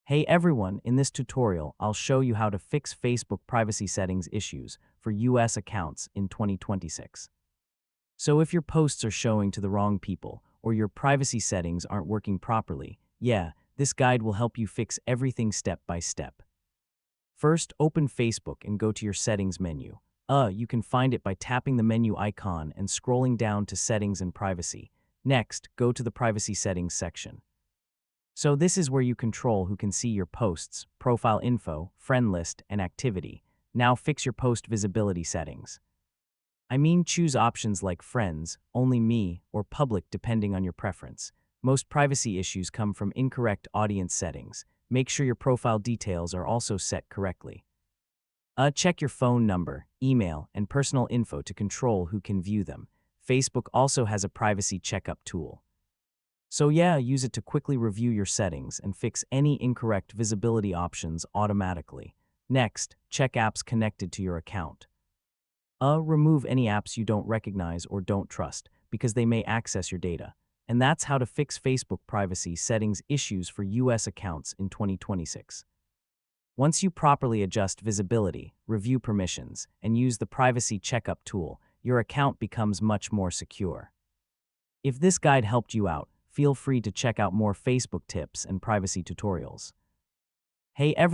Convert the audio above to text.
Hey everyone, in this tutorial, I'll show you how to fix Facebook privacy settings issues for US accounts in 2026. So if your posts are showing to the wrong people or your privacy settings aren't working properly, this guide will help you fix everything step by step. First, open Facebook and go to your settings menu. You can find it by tapping the menu icon and scrolling down to Settings and Privacy. Next, go to the Privacy Settings section. So this is where you control who can see your posts, profile info, friend list, and activity. Now fix your post visibility settings. Choose options like friends, only me, or public depending on your preference. Most privacy issues come from incorrect audience settings. Make sure your profile details are also set correctly. Check your phone number, email, and personal info to control who can view them. Facebook also has a privacy checkup tool. So use it to quickly review your settings and fix any incorrect visibility options automatically. Next, check apps connected to your account. Remove any apps you don't recognize or don't trust because they may access your data. And that's how to fix Facebook privacy settings issues for US accounts in 2026. Once you properly adjust visibility, review permissions, and use the privacy checkup tool, your account becomes much more secure. If this guide helped you out, feel free to check out more Facebook tips and privacy tutorials. Hey everyone.